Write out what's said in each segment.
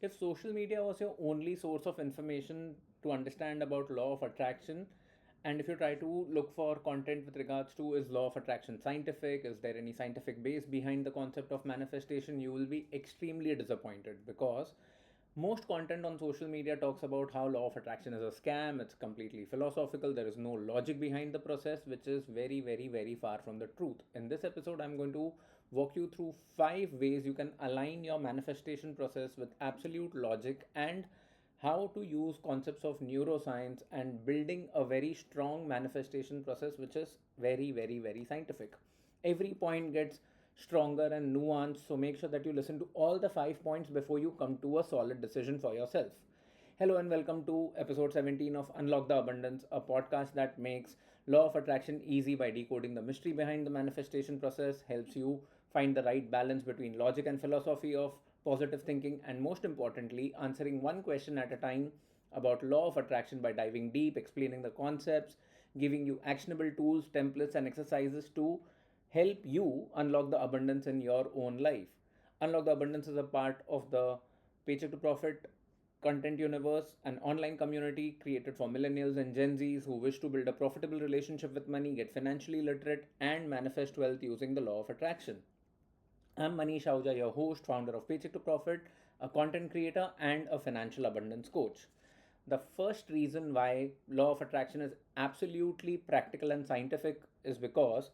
If social media was your only source of information to understand about law of attraction, and if you try to look for content with regards to is law of attraction scientific, is there any scientific base behind the concept of manifestation, you will be extremely disappointed because most content on social media talks about how law of attraction is a scam, it's completely philosophical, there is no logic behind the process, which is very, very, very far from the truth. In this episode, I'm going to walk you through 5 ways you can align your manifestation process with absolute logic and how to use concepts of neuroscience and building a very strong manifestation process, which is very, very, very scientific. Every point gets stronger and nuanced, so make sure that you listen to all the 5 points before you come to a solid decision for yourself. Hello and welcome to episode 17 of Unlock the Abundance, a podcast that makes law of attraction easy by decoding the mystery behind the manifestation process, helps you find the right balance between logic and philosophy of positive thinking, and most importantly, answering one question at a time about law of attraction by diving deep, explaining the concepts, giving you actionable tools, templates, and exercises to help you unlock the abundance in your own life. Unlock the Abundance is a part of the Paycheck to Profit content universe, an online community created for millennials and Gen Zs who wish to build a profitable relationship with money, get financially literate, and manifest wealth using the law of attraction. I'm Manish Ahuja, your host, founder of Paycheck to Profit, a content creator, and a financial abundance coach. The first reason why law of attraction is absolutely practical and scientific is because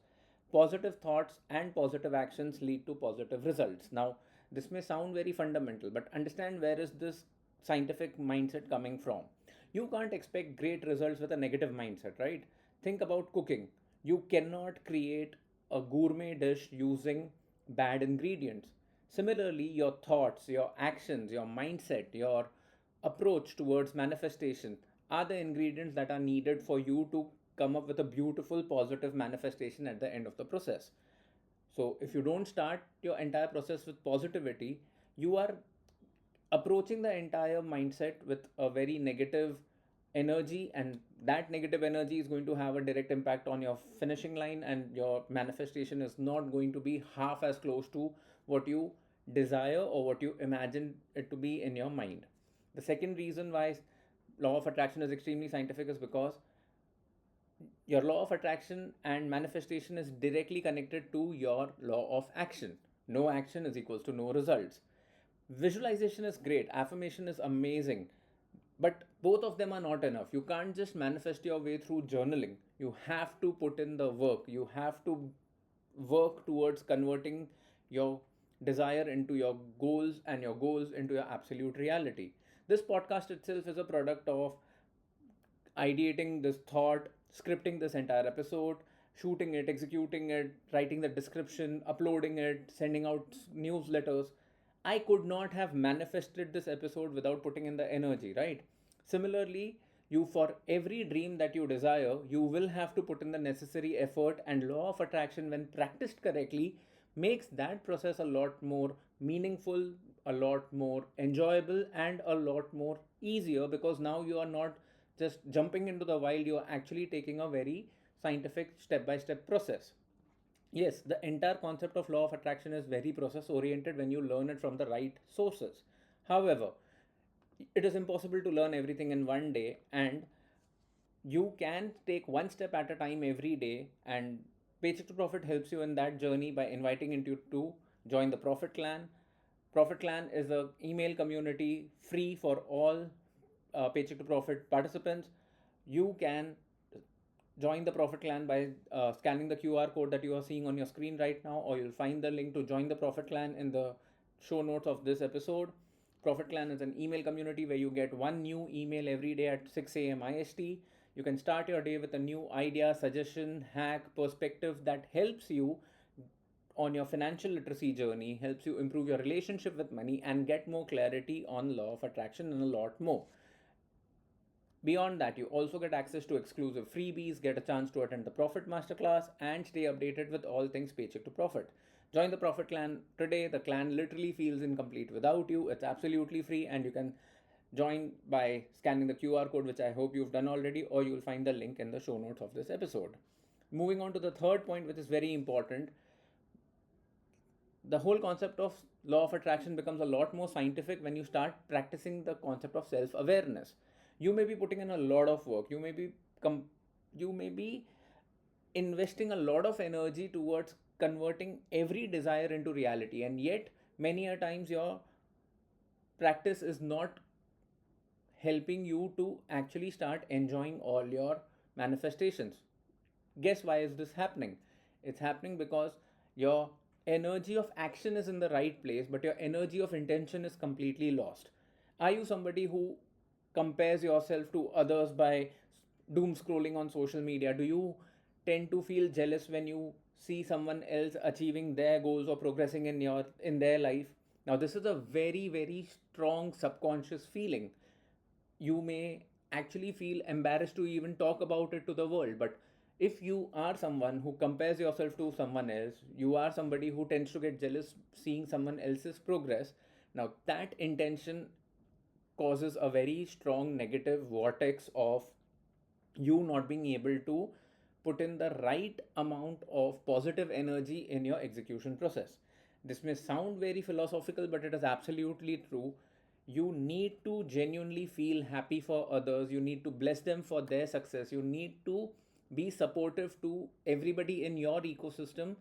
positive thoughts and positive actions lead to positive results. Now, this may sound very fundamental, but understand where is this scientific mindset coming from. You can't expect great results with a negative mindset, right? Think about cooking. You cannot create a gourmet dish using bad ingredients. Similarly, your thoughts, your actions, your mindset, your approach towards manifestation are the ingredients that are needed for you to come up with a beautiful positive manifestation at the end of the process. So, if you don't start your entire process with positivity, you are approaching the entire mindset with a very negative energy, and that negative energy is going to have a direct impact on your finishing line, and your manifestation is not going to be half as close to what you desire or what you imagine it to be in your mind. The second reason why law of attraction is extremely scientific is because your law of attraction and manifestation is directly connected to your law of action. No action is equals to no results. Visualization is great, affirmation is amazing, but both of them are not enough. You can't just manifest your way through journaling. You have to put in the work. You have to work towards converting your desire into your goals and your goals into your absolute reality. This podcast itself is a product of ideating this thought, scripting this entire episode, shooting it, executing it, writing the description, uploading it, sending out newsletters. I could not have manifested this episode without putting in the energy, right? Similarly, you for every dream that you desire, you will have to put in the necessary effort, and law of attraction, when practiced correctly, makes that process a lot more meaningful, a lot more enjoyable, and a lot more easier because now you are not just jumping into the wild, you are actually taking a very scientific step by step process. Yes, the entire concept of law of attraction is very process oriented when you learn it from the right sources. However, it is impossible to learn everything in one day, and you can take one step at a time every day, and Paycheck to Profit helps you in that journey by inviting you to join the Profit Clan. Profit Clan is a email community free for all Paycheck to Profit participants. You can join the Profit Clan by scanning the QR code that you are seeing on your screen right now, or you'll find the link to join the Profit Clan in the show notes of this episode. Profit Clan is an email community where you get one new email every day at 6 a.m. IST. You can start your day with a new idea, suggestion, hack, perspective that helps you on your financial literacy journey, helps you improve your relationship with money, and get more clarity on law of attraction and a lot more. Beyond that, you also get access to exclusive freebies, get a chance to attend the Profit Masterclass, and stay updated with all things Paycheck to Profit. Join the Profit Clan today. The clan literally feels incomplete without you. It's absolutely free, and you can join by scanning the QR code, which I hope you've done already, or you'll find the link in the show notes of this episode. Moving on to the third point, which is very important, the whole concept of law of attraction becomes a lot more scientific when you start practicing the concept of self awareness. You may be putting in a lot of work, com- you may be investing a lot of energy towards converting every desire into reality, and yet many a times your practice is not helping you to actually start enjoying all your manifestations. Guess why is this happening? It's happening because your energy of action is in the right place, but your energy of intention is completely lost. Are you somebody who compares yourself to others by doom scrolling on social media? Do you tend to feel jealous when you see someone else achieving their goals or progressing in their life? Now this is a very very strong subconscious feeling. You may actually feel embarrassed to even talk about it to the world, but if you are someone who compares yourself to someone else, you are somebody who tends to get jealous seeing someone else's progress. Now that intention causes a very strong negative vortex of you not being able to put in the right amount of positive energy in your execution process. This may sound very philosophical, but it is absolutely true. You need to genuinely feel happy for others, you need to bless them for their success, you need to be supportive to everybody in your ecosystem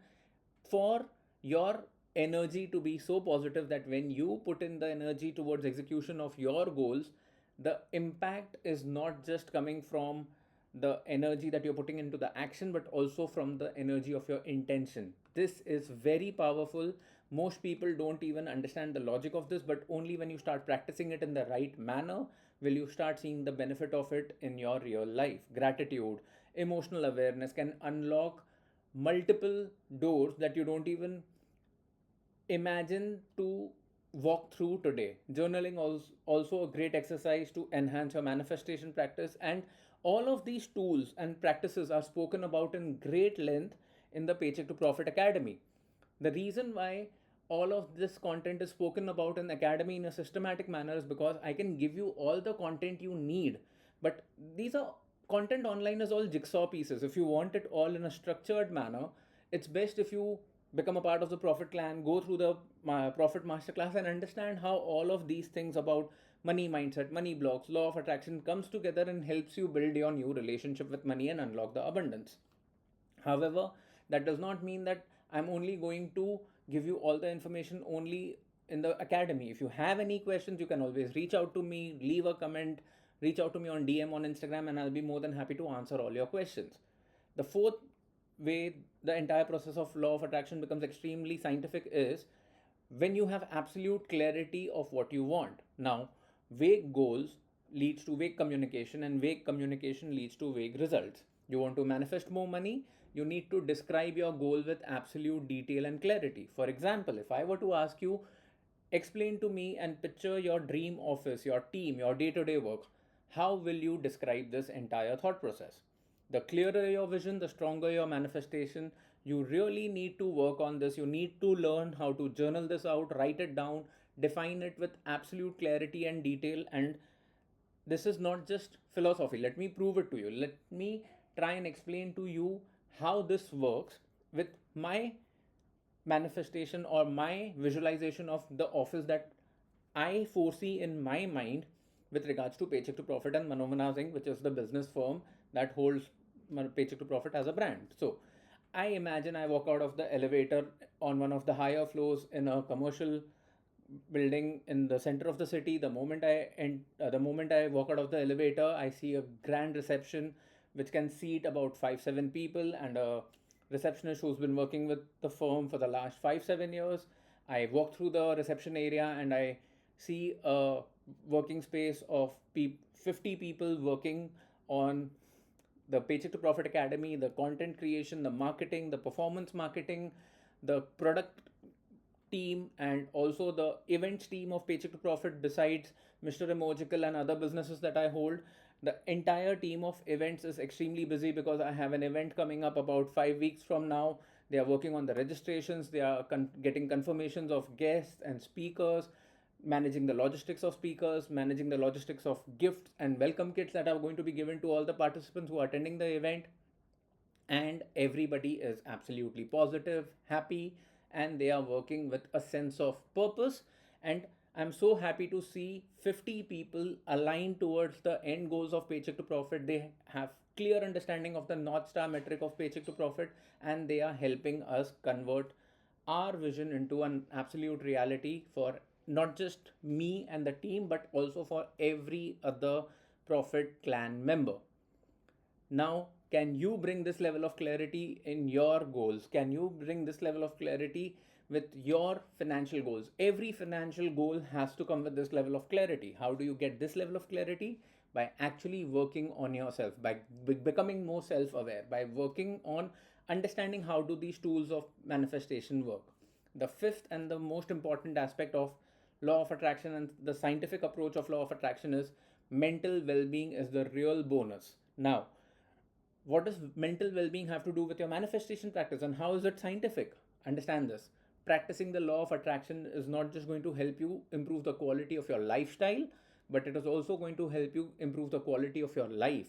for your energy to be so positive that when you put in the energy towards execution of your goals, the impact is not just coming from the energy that you're putting into the action, but also from the energy of your intention. This is very powerful. Most people don't even understand the logic of this, but only when you start practicing it in the right manner will you start seeing the benefit of it in your real life. Gratitude, emotional awareness can unlock multiple doors that you don't even imagine to walk through today. Journaling is also a great exercise to enhance your manifestation practice, and all of these tools and practices are spoken about in great length in the Paycheck to Profit Academy. The reason why all of this content is spoken about in academy in a systematic manner is because I can give you all the content you need, but these are content online is all jigsaw pieces. If you want it all in a structured manner, it's best if you become a part of the Profit Clan, go through the Profit Masterclass, and understand how all of these things about money mindset, money blocks, law of attraction comes together and helps you build your new relationship with money and unlock the abundance. However, that does not mean that I'm only going to give you all the information only in the academy. If you have any questions, you can always reach out to me, leave a comment, reach out to me on DM on Instagram, and I'll be more than happy to answer all your questions. The fourth way the entire process of law of attraction becomes extremely scientific is when you have absolute clarity of what you want. Now, vague goals leads to vague communication, and vague communication leads to vague results. You want to manifest more money, you need to describe your goal with absolute detail and clarity. For example, if I were to ask you, explain to me and picture your dream office, your team, your day to day work, how will you describe this entire thought process? The clearer your vision, the stronger your manifestation. You really need to work on this. You need to learn how to journal this out, write it down, define it with absolute clarity and detail. And this is not just philosophy. Let me prove it to you. Let me try and explain to you how this works with my manifestation or my visualization of the office that I foresee in my mind with regards to Paycheck to Profit and Manomana Singh, which is the business firm that holds Paycheck to Profit as a brand. So I imagine I walk out of the elevator on one of the higher floors in a commercial building in the center of the city. The moment I walk out of the elevator, I see a grand reception which can seat about 5-7 people, and a receptionist who's been working with the firm for the last 5-7 years. I walk through the reception area and I see a working space of 50 people working on the Paycheck to Profit Academy, the content creation, the marketing, the performance marketing, the product team, and also the events team of Paycheck to Profit. Besides Mr. Emojical and other businesses that I hold, the entire team of events is extremely busy because I have an event coming up about 5 weeks from now. They are working on the registrations, they are getting confirmations of guests and speakers, managing the logistics of speakers, managing the logistics of gifts and welcome kits that are going to be given to all the participants who are attending the event. And everybody is absolutely positive, happy, and they are working with a sense of purpose. And I'm so happy to see 50 people aligned towards the end goals of Paycheck to Profit. They have clear understanding of the North Star metric of Paycheck to Profit, and they are helping us convert our vision into an absolute reality for not just me and the team, but also for every other Profit Clan member. Now, can you bring this level of clarity in your goals? Can you bring this level of clarity with your financial goals? Every financial goal has to come with this level of clarity. How do you get this level of clarity? By actually working on yourself, by becoming more self aware, by working on understanding how do these tools of manifestation work. The fifth and the most important aspect of law of attraction and the scientific approach of law of attraction is mental well-being is the real bonus. Now, what does mental well-being have to do with your manifestation practice, and how is it scientific? Understand this. Practicing the law of attraction is not just going to help you improve the quality of your lifestyle, but it is also going to help you improve the quality of your life,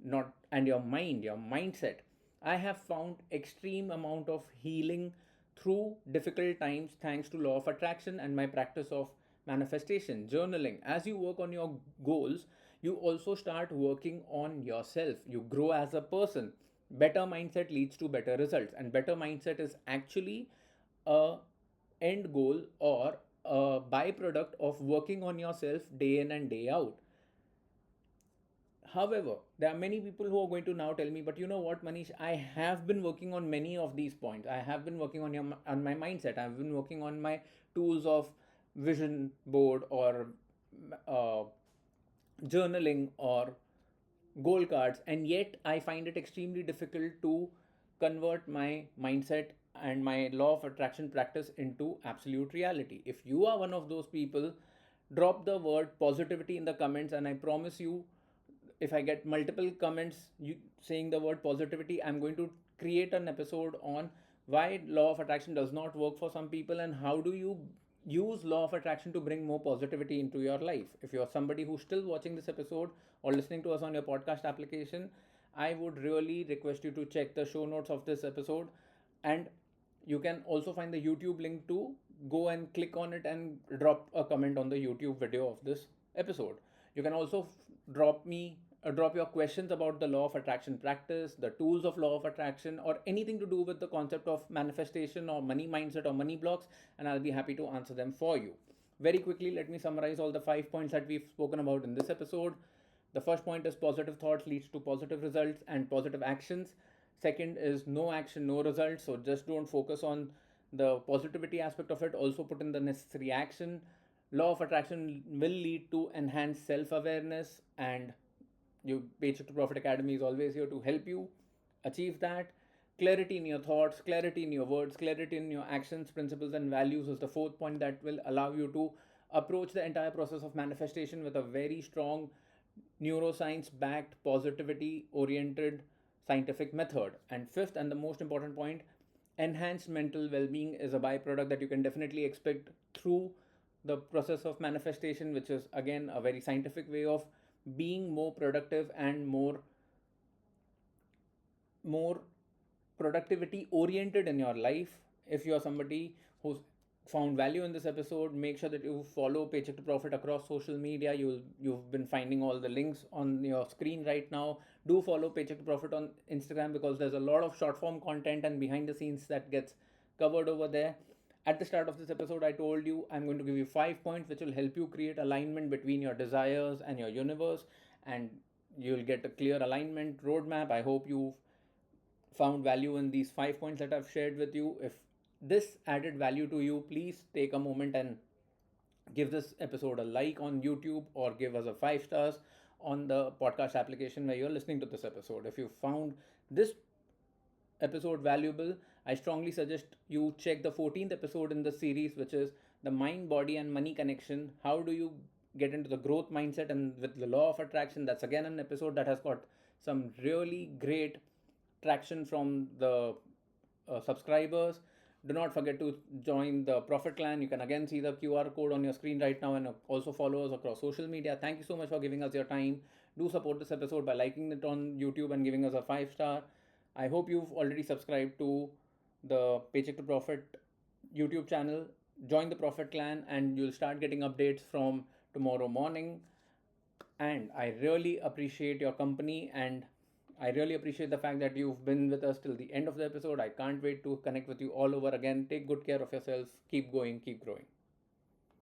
not and your mind, your mindset. I have found extreme amount of healing through difficult times thanks to law of attraction and my practice of manifestation, journaling. As you work on your goals, you also start working on yourself. You grow as a person. Better mindset leads to better results, and better mindset is actually a end goal or a byproduct of working on yourself day in and day out. However, there are many people who are going to now tell me, but you know what, Manish, I have been working on many of these points. I have been working on my mindset. I've been working on my tools of vision board or uh, journaling or goal cards, and yet I find it extremely difficult to convert my mindset and my law of attraction practice into absolute reality. If you are one of those people, drop the word positivity in the comments, and I promise you, if I get multiple comments saying the word positivity, I'm going to create an episode on why law of attraction does not work for some people and how do you use law of attraction to bring more positivity into your life. If you're somebody who's still watching this episode or listening to us on your podcast application, I would really request you to check the show notes of this episode, and you can also find the YouTube link to go and click on it and drop a comment on the YouTube video of this episode. You can also drop your questions about the law of attraction practice, the tools of law of attraction, or anything to do with the concept of manifestation or money mindset or money blocks, and I'll be happy to answer them for you. Very quickly, let me summarize all the 5 points that we've spoken about in this episode. The first point is positive thoughts leads to positive results and positive actions. Second is no action, no results. So just don't focus on the positivity aspect of it. Also put in the necessary action. Law of attraction will lead to enhanced self-awareness, and you Paycheck to Profit Academy is always here to help you achieve that. Clarity in your thoughts, clarity in your words, clarity in your actions, principles, and values is the fourth point that will allow you to approach the entire process of manifestation with a very strong neuroscience backed, positivity oriented scientific method. And fifth, and the most important point, enhanced mental well being is a byproduct that you can definitely expect through the process of manifestation, which is again a very scientific way of being more productive and more productivity oriented in your life. If you are somebody who's found value in this episode, make sure that you follow Paycheck to Profit across social media. You've been finding all the links on your screen right now. Do follow Paycheck to Profit on Instagram, because there's a lot of short form content and behind the scenes that gets covered over there. At the start of this episode, I told you I'm going to give you 5 points which will help you create alignment between your desires and your universe, and you'll get a clear alignment roadmap. I hope you've found value in these 5 points that I've shared with you. If this added value to you, please take a moment and give this episode a like on YouTube, or give us a 5 stars on the podcast application where you're listening to this episode. If you found this episode valuable, I strongly suggest you check the 14th episode in the series, which is the mind, body, and money connection. How do you get into the growth mindset and with the law of attraction? That's again an episode that has got some really great traction from the subscribers. Do not forget to join the Profit Clan. You can again see the QR code on your screen right now, and also follow us across social media. Thank you so much for giving us your time. Do support this episode by liking it on YouTube and giving us a 5 star. I hope you've already subscribed to the Paycheck to Profit YouTube channel, join the Profit Clan, and you'll start getting updates from tomorrow morning. And I really appreciate your company, and I really appreciate the fact that you've been with us till the end of the episode. I can't wait to connect with you all over again. Take good care of yourselves. Keep going, keep growing.